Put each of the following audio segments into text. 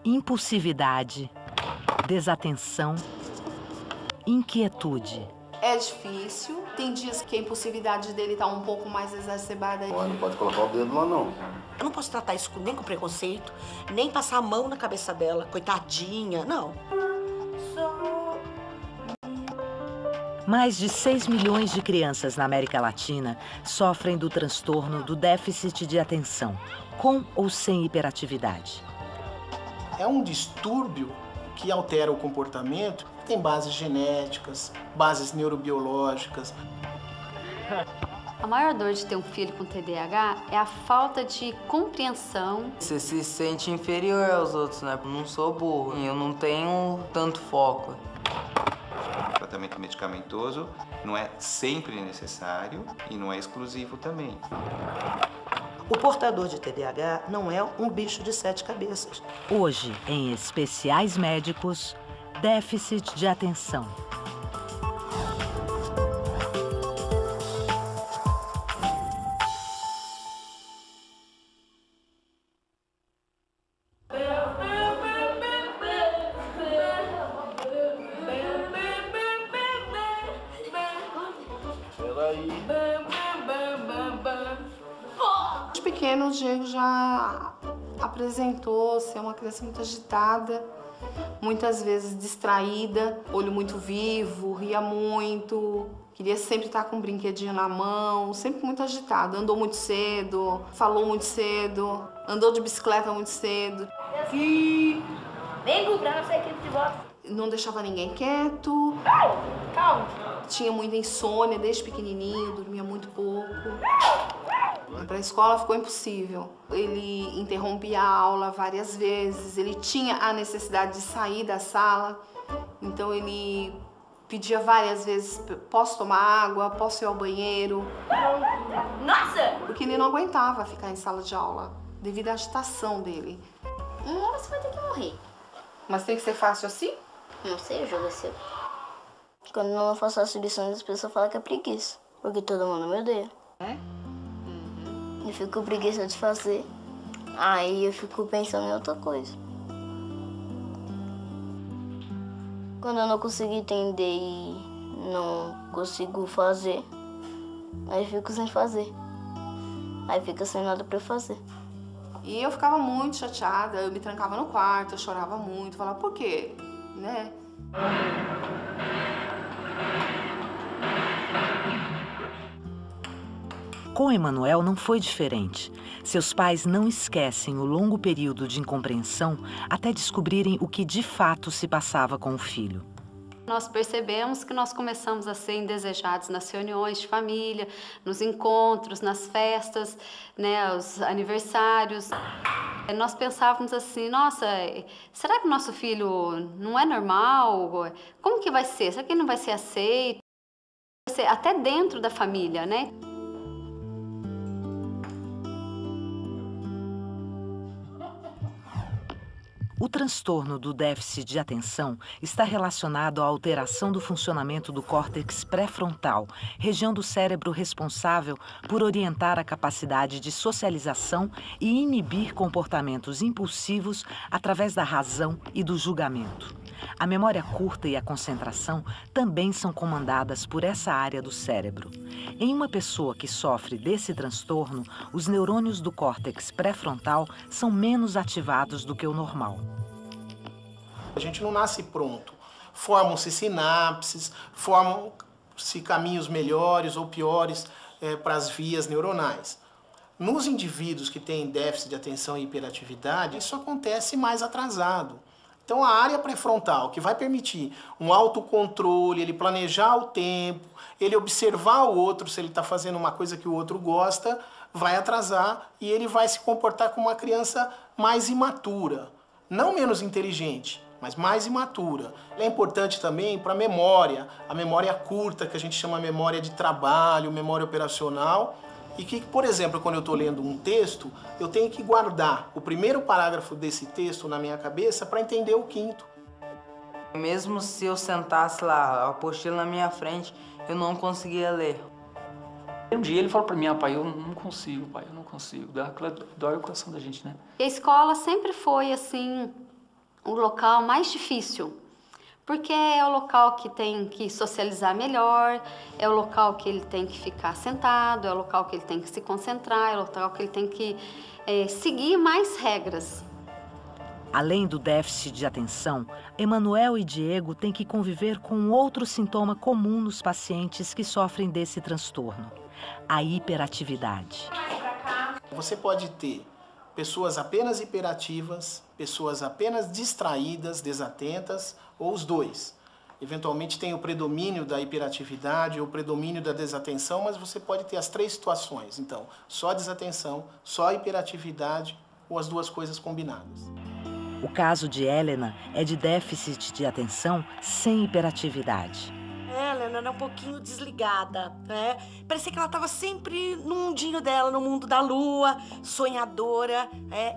impulsividade, desatenção, inquietude. É difícil, tem dias que a impulsividade dele tá um pouco mais exacerbada. Não pode colocar o dedo lá, não. Eu não posso tratar isso nem com preconceito, nem passar a mão na cabeça dela, coitadinha, não. Mais de 6 milhões de crianças na América Latina sofrem do transtorno do déficit de atenção, com ou sem hiperatividade. É um distúrbio que altera o comportamento, tem bases genéticas, bases neurobiológicas. A maior dor de ter um filho com TDAH é a falta de compreensão. Você se sente inferior aos outros, né? Eu não sou burro, eu não tenho tanto foco. O tratamento medicamentoso não é sempre necessário e não é exclusivo também. O portador de TDAH não é um bicho de 7 cabeças. Hoje, em Especiais Médicos, déficit de atenção. De pequeno, o Diego já apresentou ser uma criança muito agitada, muitas vezes distraída, olho muito vivo, ria muito, queria sempre estar com um brinquedinho na mão, sempre muito agitado. Andou muito cedo, falou muito cedo, andou de bicicleta muito cedo. Sim. Vem comprar nossa equipe de volta. Não deixava ninguém quieto. Calma. Tinha muita insônia desde pequenininho, dormia muito pouco. Para a escola ficou impossível. Ele interrompia a aula várias vezes, ele tinha a necessidade de sair da sala, então ele pedia várias vezes, posso tomar água, posso ir ao banheiro? Nossa! Porque ele não aguentava ficar em sala de aula, devido à agitação dele. Uma hora você vai ter que morrer. Mas tem que ser fácil assim? Não sei, o jogo é seu. Quando eu não faço as lições, as pessoas falam que é preguiça, porque todo mundo me odeia. É? Eu fico com preguiça de fazer, aí eu fico pensando em outra coisa. Quando eu não consigo entender e não consigo fazer, aí eu fico sem fazer. Aí fica sem nada pra eu fazer. E eu ficava muito chateada, eu me trancava no quarto, eu chorava muito, falava, por quê? Né? Com Emanuel não foi diferente. Seus pais não esquecem o longo período de incompreensão até descobrirem o que de fato se passava com o filho. Nós percebemos que nós começamos a ser indesejados nas reuniões de família, nos encontros, nas festas, né, os aniversários. Nós pensávamos assim, nossa, será que o nosso filho não é normal? Como que vai ser? Será que ele não vai ser aceito? Vai ser até dentro da família, né? O transtorno do déficit de atenção está relacionado à alteração do funcionamento do córtex pré-frontal, região do cérebro responsável por orientar a capacidade de socialização e inibir comportamentos impulsivos através da razão e do julgamento. A memória curta e a concentração também são comandadas por essa área do cérebro. Em uma pessoa que sofre desse transtorno, os neurônios do córtex pré-frontal são menos ativados do que o normal. A gente não nasce pronto. Formam-se sinapses, formam-se caminhos melhores ou piores para as vias neuronais. Nos indivíduos que têm déficit de atenção e hiperatividade, isso acontece mais atrasado. Então, a área pré-frontal, que vai permitir um autocontrole, ele planejar o tempo, ele observar o outro se ele está fazendo uma coisa que o outro gosta, vai atrasar e ele vai se comportar como uma criança mais imatura. Não menos inteligente, mas mais imatura. É importante também para a memória curta, que a gente chama memória de trabalho, memória operacional, e que, por exemplo, quando eu estou lendo um texto, eu tenho que guardar o primeiro parágrafo desse texto na minha cabeça para entender o quinto. Mesmo se eu sentasse lá, a apostila na minha frente, eu não conseguia ler. Um dia ele falou para mim, pai, eu não consigo, pai, eu não consigo. Dói o coração da gente, né? E a escola sempre foi, assim, o local mais difícil, porque é o local que tem que socializar melhor, é o local que ele tem que ficar sentado, é o local que ele tem que se concentrar, é o local que ele tem que seguir mais regras. Além do déficit de atenção, Emanuel e Diego têm que conviver com outro sintoma comum nos pacientes que sofrem desse transtorno: a hiperatividade. Você pode ter pessoas apenas hiperativas, pessoas apenas distraídas, desatentas, ou os dois. Eventualmente tem o predomínio da hiperatividade ou o predomínio da desatenção, mas você pode ter as três situações. Então, só desatenção, só hiperatividade ou as duas coisas combinadas. O caso de Helena é de déficit de atenção sem hiperatividade. Helena era um pouquinho desligada, né? Parecia que ela estava sempre no mundinho dela, no mundo da lua, sonhadora,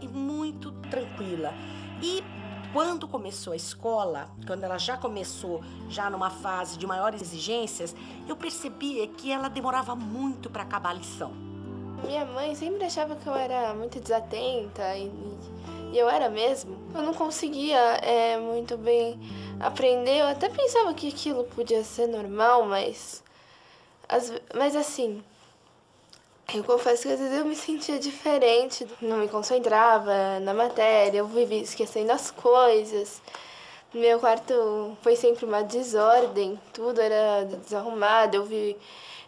e muito tranquila. E quando começou a escola, quando ela já começou, já numa fase de maiores exigências, eu percebia que ela demorava muito para acabar a lição. Minha mãe sempre achava que eu era muito desatenta e eu era mesmo. Eu não conseguia muito bem aprender. Eu até pensava que aquilo podia ser normal, mas assim, eu confesso que às vezes eu me sentia diferente. Não me concentrava na matéria, eu vivia esquecendo as coisas. Meu quarto foi sempre uma desordem, tudo era desarrumado.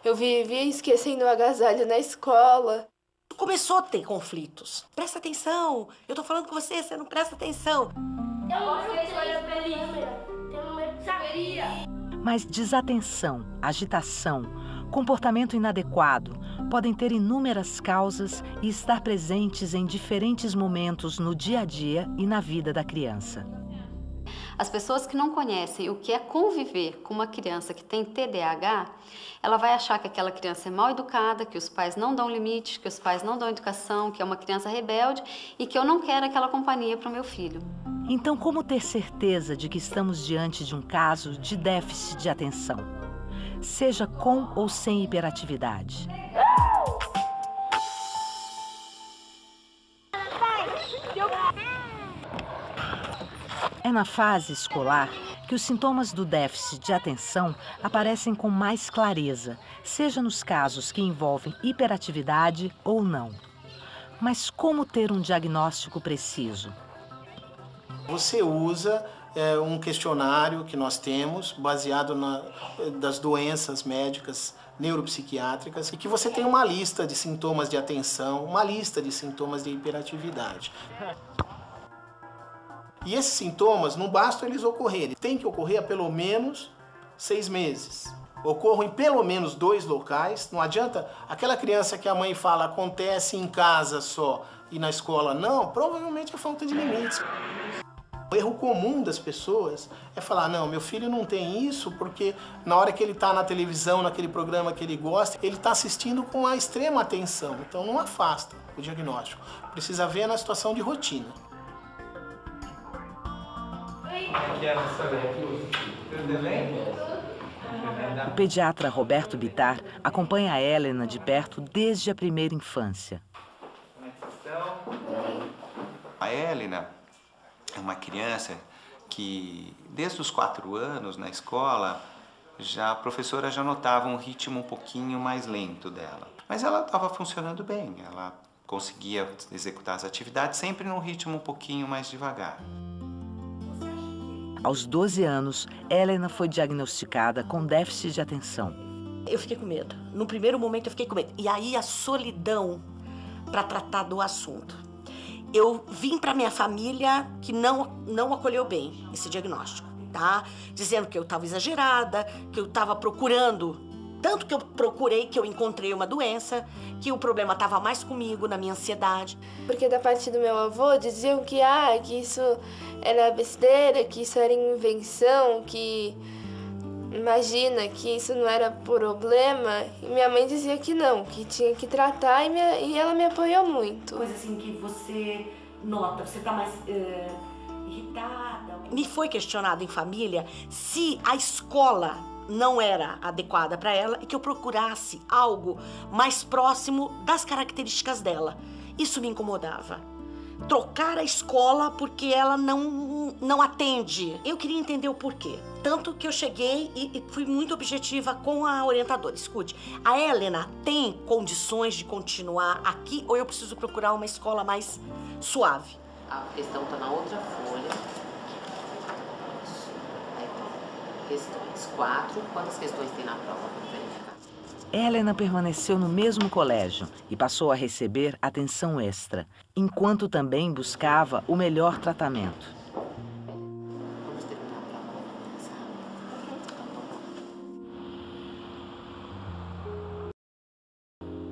Eu vivia esquecendo o agasalho na escola. Começou a ter conflitos. Presta atenção, eu tô falando com você, você não presta atenção. Mas desatenção, agitação, comportamento inadequado podem ter inúmeras causas e estar presentes em diferentes momentos no dia a dia e na vida da criança. As pessoas que não conhecem o que é conviver com uma criança que tem TDAH, ela vai achar que aquela criança é mal educada, que os pais não dão limite, que os pais não dão educação, que é uma criança rebelde e que eu não quero aquela companhia para o meu filho. Então, como ter certeza de que estamos diante de um caso de déficit de atenção? Seja com ou sem hiperatividade. É na fase escolar que os sintomas do déficit de atenção aparecem com mais clareza, seja nos casos que envolvem hiperatividade ou não. Mas como ter um diagnóstico preciso? Você usa um questionário que nós temos, baseado das doenças médicas neuropsiquiátricas, e que você tem uma lista de sintomas de atenção, uma lista de sintomas de hiperatividade. E esses sintomas, não basta eles ocorrerem, tem que ocorrer há pelo menos 6 meses. Ocorram em pelo menos 2 locais, não adianta aquela criança que a mãe fala acontece em casa só e na escola não, provavelmente é falta de limites. O erro comum das pessoas é falar, não, meu filho não tem isso porque na hora que ele está na televisão, naquele programa que ele gosta, ele está assistindo com a extrema atenção, então não afasta o diagnóstico. Precisa ver na situação de rotina. O pediatra Roberto Bittar acompanha a Helena de perto desde a primeira infância. A Helena é uma criança que, desde os 4 anos na escola, a professora já notava um ritmo um pouquinho mais lento dela. Mas ela estava funcionando bem, ela conseguia executar as atividades sempre num ritmo um pouquinho mais devagar. Aos 12 anos, Helena foi diagnosticada com déficit de atenção. Eu fiquei com medo. No primeiro momento eu fiquei com medo. E aí a solidão para tratar do assunto. Eu vim para minha família que não acolheu bem esse diagnóstico, tá? Dizendo que eu estava exagerada, que eu estava procurando, tanto que eu procurei que eu encontrei uma doença, que o problema estava mais comigo, na minha ansiedade. Porque da parte do meu avô diziam que isso era besteira, que isso era invenção, que imagina que isso não era problema. E minha mãe dizia que não, que tinha que tratar e ela me apoiou muito. Coisa assim que você nota, você tá mais irritada. Me foi questionado em família se a escola não era adequada para ela e que eu procurasse algo mais próximo das características dela. Isso me incomodava. trocar a escola porque ela não atende. Eu queria entender o porquê. Tanto que eu cheguei e fui muito objetiva com a orientadora. Escute, a Helena tem condições de continuar aqui ou eu preciso procurar uma escola mais suave? A questão está na outra folha. Questões 4. Quantas questões tem na prova? Vamos verificar. Helena permaneceu no mesmo colégio e passou a receber atenção extra, enquanto também buscava o melhor tratamento.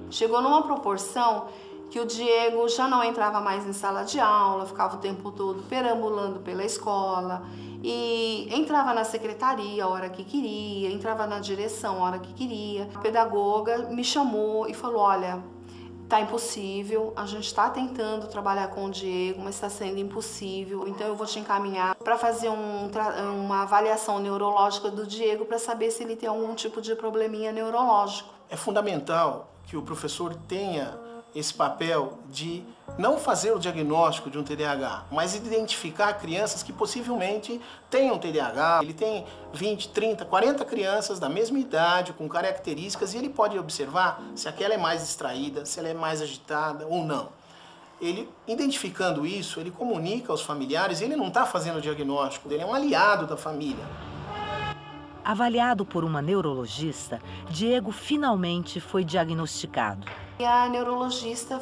Chegou numa proporção que o Diego já não entrava mais em sala de aula, ficava o tempo todo perambulando pela escola e entrava na secretaria a hora que queria, entrava na direção a hora que queria. A pedagoga me chamou e falou, olha, tá impossível, a gente está tentando trabalhar com o Diego, mas está sendo impossível, então eu vou te encaminhar para fazer uma avaliação neurológica do Diego para saber se ele tem algum tipo de probleminha neurológico. É fundamental que o professor tenha esse papel de não fazer o diagnóstico de um TDAH, mas identificar crianças que possivelmente tenham TDAH. Ele tem 20, 30, 40 crianças da mesma idade, com características, e ele pode observar se aquela é mais distraída, se ela é mais agitada ou não. Ele, identificando isso, ele comunica aos familiares, ele não está fazendo o diagnóstico, ele é um aliado da família. Avaliado por uma neurologista, Diego finalmente foi diagnosticado. E a neurologista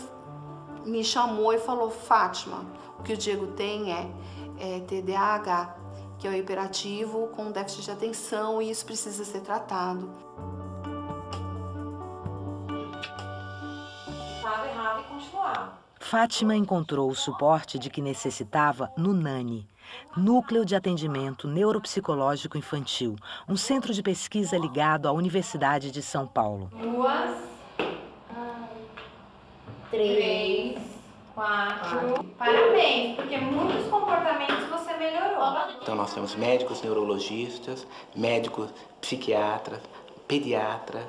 me chamou e falou, Fátima, o que o Diego tem é TDAH, que é o hiperativo com déficit de atenção e isso precisa ser tratado. Errado e continuar. Fátima encontrou o suporte de que necessitava no NANI, Núcleo de Atendimento Neuropsicológico Infantil, um centro de pesquisa ligado à Universidade de São Paulo. 2, 3, 4. Parabéns, porque muitos comportamentos você melhorou. Então nós temos médicos neurologistas, médicos psiquiatras, pediatras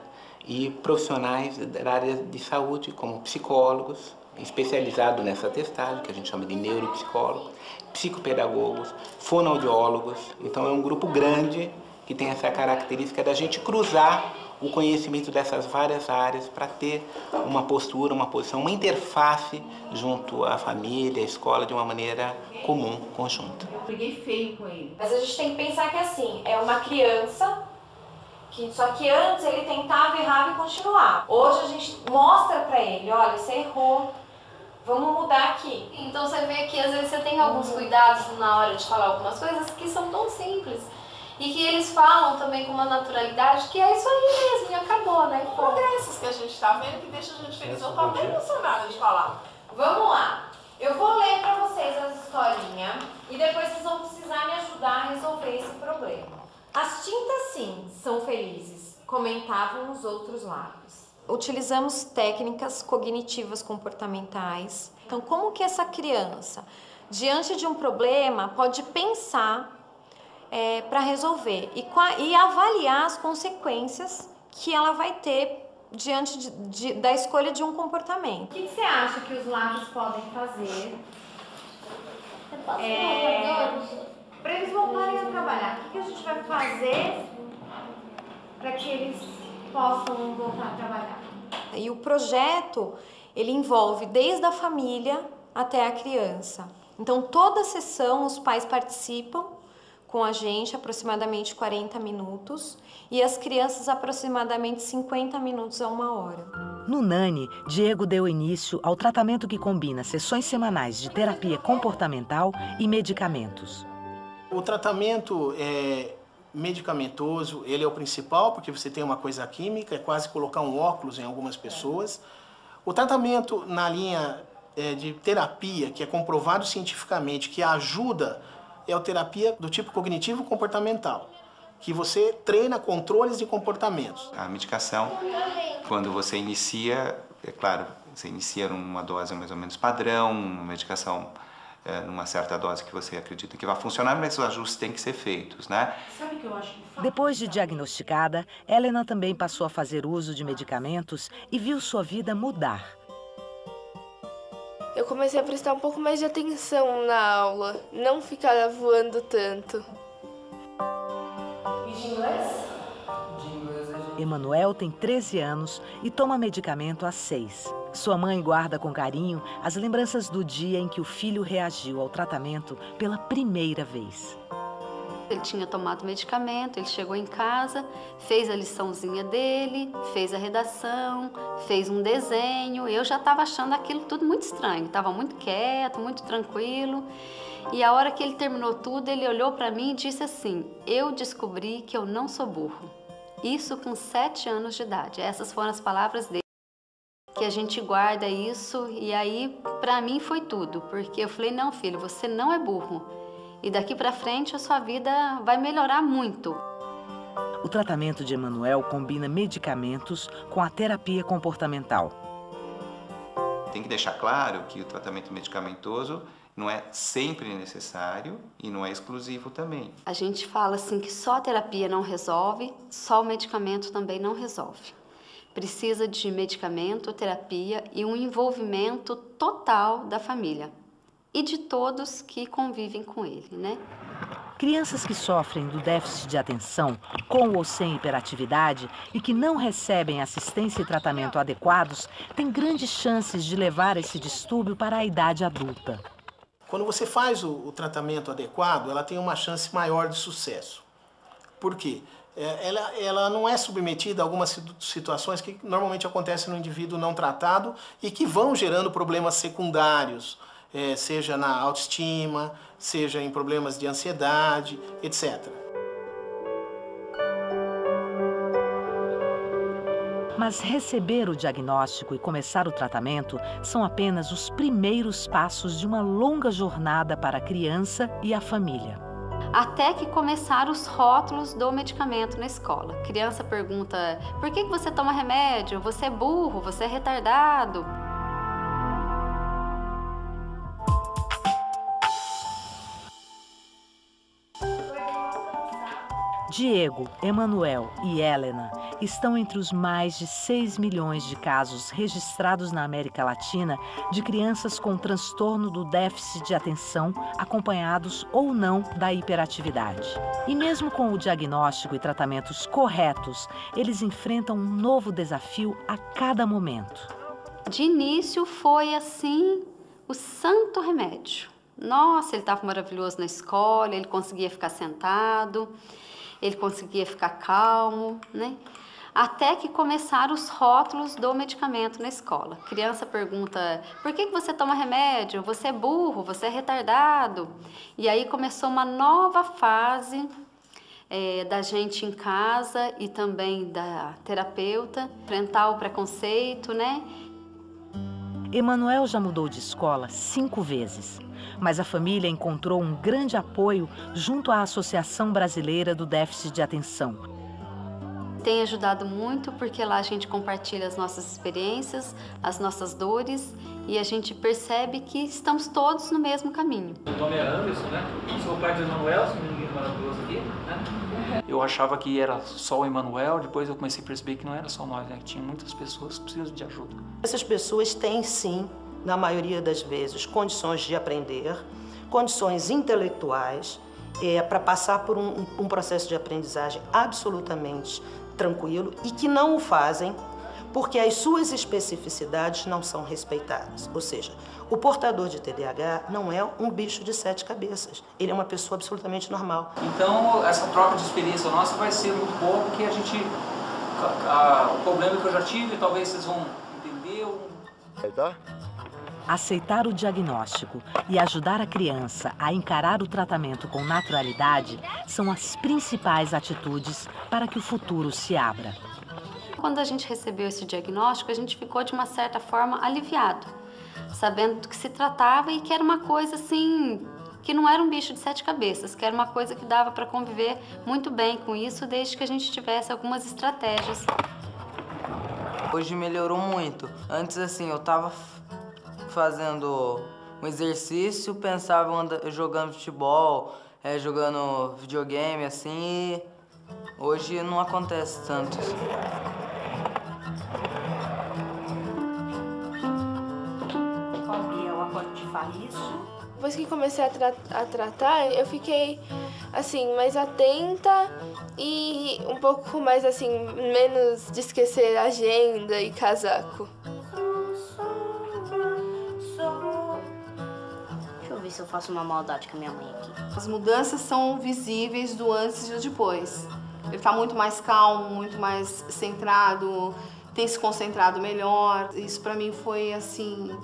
e profissionais da área de saúde, como psicólogos, especializados nessa testagem, que a gente chama de neuropsicólogos, psicopedagogos, fonoaudiólogos. Então é um grupo grande que tem essa característica da gente cruzar o conhecimento dessas várias áreas para ter uma postura, uma posição, uma interface junto à família, à escola, de uma maneira comum, conjunta. Eu peguei feio com ele. Mas a gente tem que pensar que assim, é uma criança, só que antes ele tentava, errava e continuava. Hoje a gente mostra para ele, olha, você errou. Vamos mudar aqui. Então você vê que às vezes você tem alguns cuidados na hora de falar algumas coisas que são tão simples. E que eles falam também com uma naturalidade que é isso aí mesmo, e acabou, né? Progressos que a gente tá vendo que deixa a gente feliz. Eu tô até emocionada de falar. Vamos lá. Eu vou ler pra vocês as historinhas e depois vocês vão precisar me ajudar a resolver esse problema. As tintas sim são felizes, comentavam os outros lábios. Utilizamos técnicas cognitivas comportamentais. Então, como que essa criança, diante de um problema, pode pensar para resolver e avaliar as consequências que ela vai ter diante da escolha de um comportamento. O que você acha que os lábios podem fazer para eles voltarem a trabalhar? O que a gente vai fazer para que eles possam voltar a trabalhar? E o projeto, ele envolve desde a família até a criança. Então, toda sessão os pais participam com a gente, aproximadamente 40 minutos, e as crianças aproximadamente 50 minutos a 1 hora. No NANI, Diego deu início ao tratamento que combina sessões semanais de terapia comportamental e medicamentos. O tratamento medicamentoso, ele é o principal, porque você tem uma coisa química, é quase colocar um óculos em algumas pessoas. O tratamento na linha de terapia, que é comprovado cientificamente, que ajuda, é a terapia do tipo cognitivo-comportamental, que você treina controles de comportamentos. A medicação, quando você inicia, é claro, você inicia numa dose mais ou menos padrão, uma medicação numa certa dose que você acredita que vai funcionar, mas os ajustes têm que ser feitos, né? Sabe o que eu acho que falta? Depois de diagnosticada, Helena também passou a fazer uso de medicamentos e viu sua vida mudar. eu comecei a prestar um pouco mais de atenção na aula, não ficar voando tanto. E de inglês? Emanuel tem 13 anos e toma medicamento há 6. Sua mãe guarda com carinho as lembranças do dia em que o filho reagiu ao tratamento pela primeira vez. Ele tinha tomado medicamento, ele chegou em casa, fez a liçãozinha dele, fez a redação, fez um desenho. Eu já estava achando aquilo tudo muito estranho, estava muito quieto, muito tranquilo. E a hora que ele terminou tudo, ele olhou para mim e disse assim: eu descobri que eu não sou burro. Isso com 7 anos de idade. Essas foram as palavras dele. Que a gente guarda isso, e aí para mim foi tudo, porque eu falei: não, filho, você não é burro. E daqui para frente a sua vida vai melhorar muito. O tratamento de Emanuel combina medicamentos com a terapia comportamental. Tem que deixar claro que o tratamento medicamentoso não é sempre necessário e não é exclusivo também. A gente fala assim que só a terapia não resolve, só o medicamento também não resolve. Precisa de medicamento, terapia e um envolvimento total da família e de todos que convivem com ele, né? Crianças que sofrem do déficit de atenção, com ou sem hiperatividade, e que não recebem assistência e tratamento adequados, têm grandes chances de levar esse distúrbio para a idade adulta. Quando você faz o tratamento adequado, ela tem uma chance maior de sucesso. Por quê? Ela não é submetida a algumas situações que normalmente acontecem no indivíduo não tratado e que vão gerando problemas secundários, seja na autoestima, seja em problemas de ansiedade, etc. Mas receber o diagnóstico e começar o tratamento são apenas os primeiros passos de uma longa jornada para a criança e a família. Até que começaram os rótulos do medicamento na escola. A criança pergunta: por que você toma remédio? Você é burro? Você é retardado? Diego, Emanuel e Helena estão entre os mais de 6 milhões de casos registrados na América Latina de crianças com transtorno do déficit de atenção, acompanhados ou não da hiperatividade. E mesmo com o diagnóstico e tratamentos corretos, eles enfrentam um novo desafio a cada momento. De início foi assim, o santo remédio. Nossa, ele estava maravilhoso na escola, ele conseguia ficar sentado, ele conseguia ficar calmo, né? Até que começaram os rótulos do medicamento na escola. A criança pergunta: por que você toma remédio? Você é burro? Você é retardado? E aí começou uma nova fase da gente em casa e também da terapeuta, enfrentar o preconceito, né? Emanuel já mudou de escola 5 vezes, mas a família encontrou um grande apoio junto à Associação Brasileira do Déficit de Atenção. Tem ajudado muito porque lá a gente compartilha as nossas experiências, as nossas dores e a gente percebe que estamos todos no mesmo caminho. Meu nome é Anderson, né? Sou o pai do Emanuel, esse menino maravilhoso aqui, né? Eu achava que era só o Emanuel, depois eu comecei a perceber que não era só nós, né? Que tinha muitas pessoas que precisam de ajuda. Essas pessoas têm sim, na maioria das vezes, condições de aprender, condições intelectuais, para passar por um processo de aprendizagem absolutamente tranquilo e que não o fazem porque as suas especificidades não são respeitadas. Ou seja, o portador de TDAH não é um bicho de 7 cabeças. Ele é uma pessoa absolutamente normal. Então, essa troca de experiência nossa vai ser muito boa, porque a gente... o problema que eu já tive, talvez vocês vão entender. Aceitar o diagnóstico e ajudar a criança a encarar o tratamento com naturalidade são as principais atitudes para que o futuro se abra. Quando a gente recebeu esse diagnóstico, a gente ficou de uma certa forma aliviado, sabendo do que se tratava e que era uma coisa assim, que não era um bicho de 7 cabeças, que era uma coisa que dava para conviver muito bem com isso, desde que a gente tivesse algumas estratégias. Hoje melhorou muito. Antes, assim, eu tava fazendo um exercício, pensava jogando futebol, jogando videogame, assim, e hoje não acontece tanto. Qual que é o Depois que comecei a tratar, eu fiquei, assim, mais atenta e um pouco mais, assim, menos de esquecer agenda e casaco. Deixa eu ver se eu faço uma maldade com a minha mãe aqui. As mudanças são visíveis do antes e do depois. Ele está muito mais calmo, muito mais centrado, tem se concentrado melhor. Isso para mim foi, assim,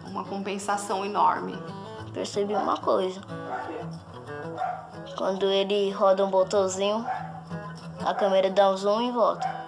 uma compensação enorme. Percebi uma coisa. Quando ele roda um botãozinho, a câmera dá um zoom e volta.